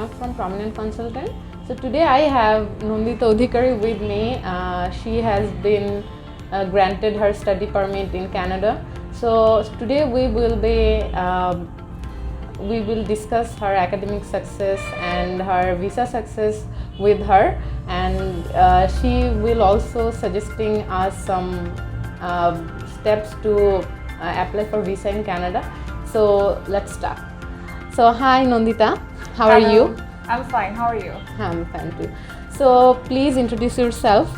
Pranav from Prominent Consultant. So today I have Nandita Adhikary with me. She has been granted her study permit in Canada. So today we will discuss her academic success and her visa success with her, and she will also suggesting us some steps to apply for visa in Canada. So let's start. So hi Nandita, how are you? I'm fine, how are you? I'm fine too. So please introduce yourself.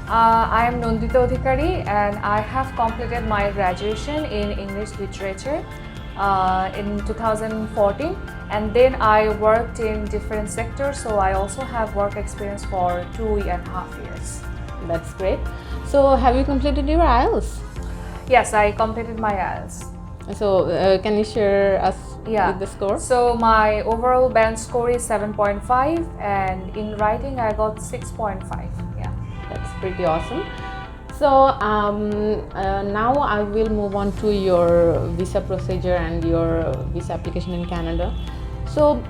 I am Nandita Adhikary and I have completed my graduation in English literature in 2014, and then I worked in different sectors, so I also have work experience for 2.5 years. That's great. So have you completed your IELTS? Yes, I completed my IELTS. So can you share us with the score? So my overall band score is 7.5 and in writing I got 6.5. Yeah, that's pretty awesome. So now I will move on to your visa procedure and your visa application in Canada. So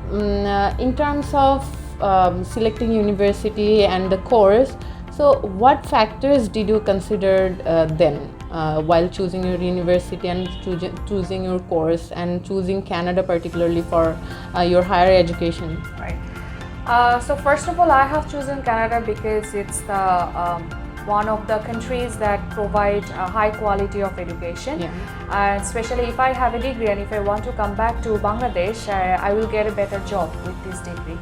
in terms of selecting university and the course, so what factors did you consider then while choosing your university and choosing your course and choosing Canada particularly for your higher education? Right. So first of all, I have chosen Canada because it's the one of the countries that provide a high quality of education, and especially if I have a degree and if I want to come back to Bangladesh, I will get a better job with this degree.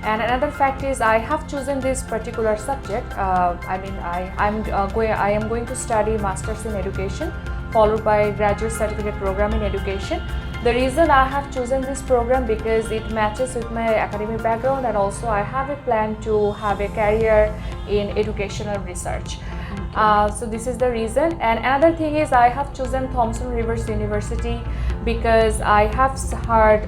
And another fact is I have chosen this particular subject. I am going to study Masters in Education followed by Graduate Certificate Program in Education. The reason I have chosen this program because it matches with my academic background, and also I have a plan to have a career in educational research. Okay. So this is the reason. And another thing is I have chosen Thompson Rivers University because I have heard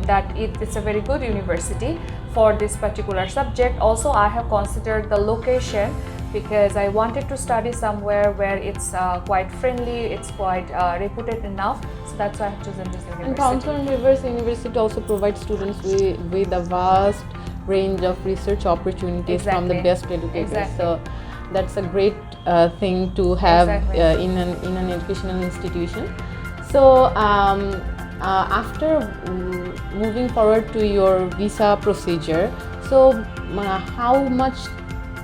that it's a very good university for this particular subject. Also, I have considered the location because I wanted to study somewhere where it's quite friendly, it's quite reputed enough. So that's why I have chosen this university. And Thompson Rivers University also provides students with a vast range of research opportunities from the best educators. Exactly. So that's a great thing to have in an educational institution. So after moving forward to your visa procedure, so how much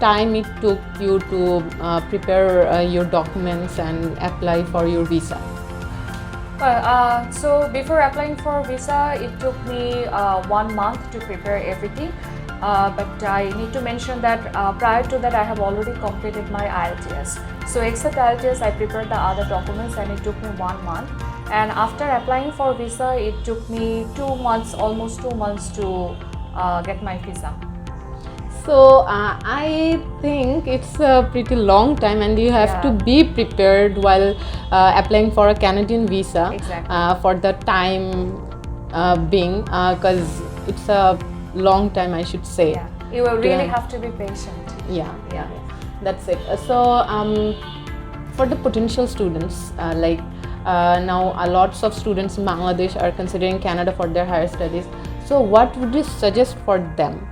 time it took you to prepare your documents and apply for your visa? Well, so before applying for visa, it took me 1 month to prepare everything. But I need to mention that prior to that I have already completed my IELTS. So except IELTS, I prepared the other documents and it took me 1 month. And after applying for visa, it took me 2 months, almost 2 months to get my visa. So I think it's a pretty long time, and you have to be prepared while applying for a Canadian visa for the time being, because it's a long time, I should say. Yeah, you will really have to be patient. Yeah, that's it. So for the potential students, now lots of students in Bangladesh are considering Canada for their higher studies. So what would you suggest for them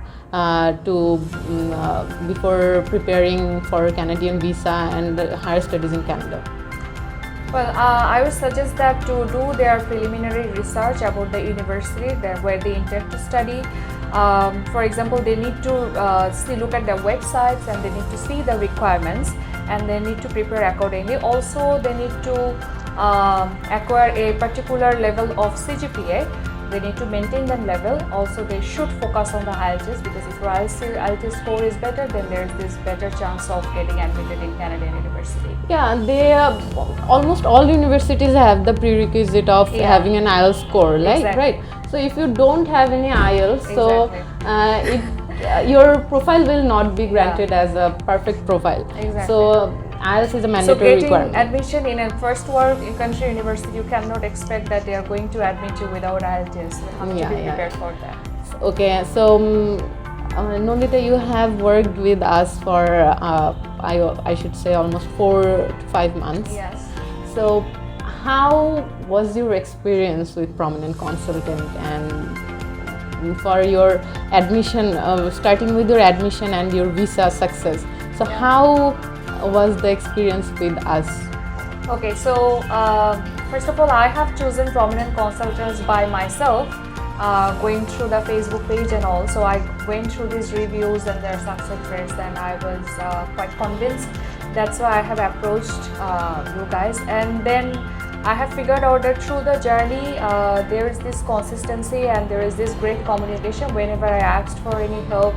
before preparing for Canadian visa and higher studies in Canada? Well, I would suggest that to do their preliminary research about the university where they intend to study. For example, they need to look at their websites and they need to see the requirements and they need to prepare accordingly. Also, they need to acquire a particular level of CGPA. They need to maintain that level. Also, they should focus on the IELTS because if your IELTS score is better, then there's this better chance of getting admitted in Canadian university. Yeah, they almost all universities have the prerequisite of having an IELTS score, right? So if you don't have any IELTS, so your profile will not be granted as a perfect profile. So IELTS is a mandatory requirement. So getting admission in a first world country university, you cannot expect that they are going to admit you without IELTS. You have to be prepared for that. Okay, so Nandita, you have worked with us for I should say almost 4 to 5 months. Yes. So how was your experience with Prominent Consultant, and for your admission, starting with your admission and your visa success. So how was the experience with us? Okay, so first of all, I have chosen prominent consultants by myself, going through the Facebook page and all. So I went through these reviews and their success rates, and I was quite convinced. That's why I have approached you guys, and then I have figured out that through the journey there is this consistency and there is this great communication. Whenever I asked for any help,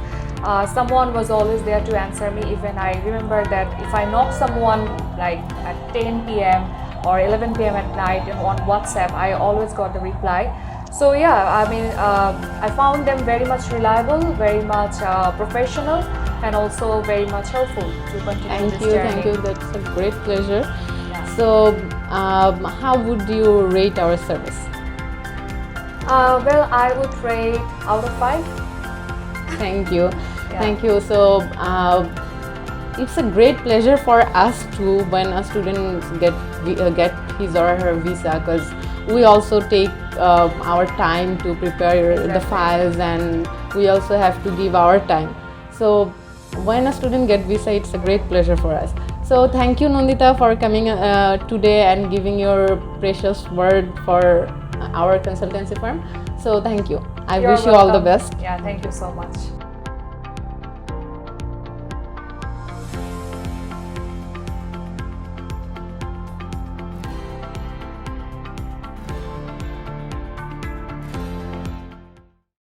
someone was always there to answer me. Even I remember that if I knock someone like at 10 p.m. or 11 p.m. at night on WhatsApp, I always got the reply. So yeah, I mean, I found them very much reliable, very much professional, and also very much helpful to continue this journey. Thank you. That's a great pleasure. So, how would you rate our service? Well, I would rate out of 5. Thank you. Thank you. So, it's a great pleasure for us too when a student get his or her visa, because we also take our time to prepare the files, and we also have to give our time. So, when a student get visa, it's a great pleasure for us. So thank you, Nandita, for coming today and giving your precious word for our consultancy firm. So thank you. I wish you all the best. Yeah, thank you so much.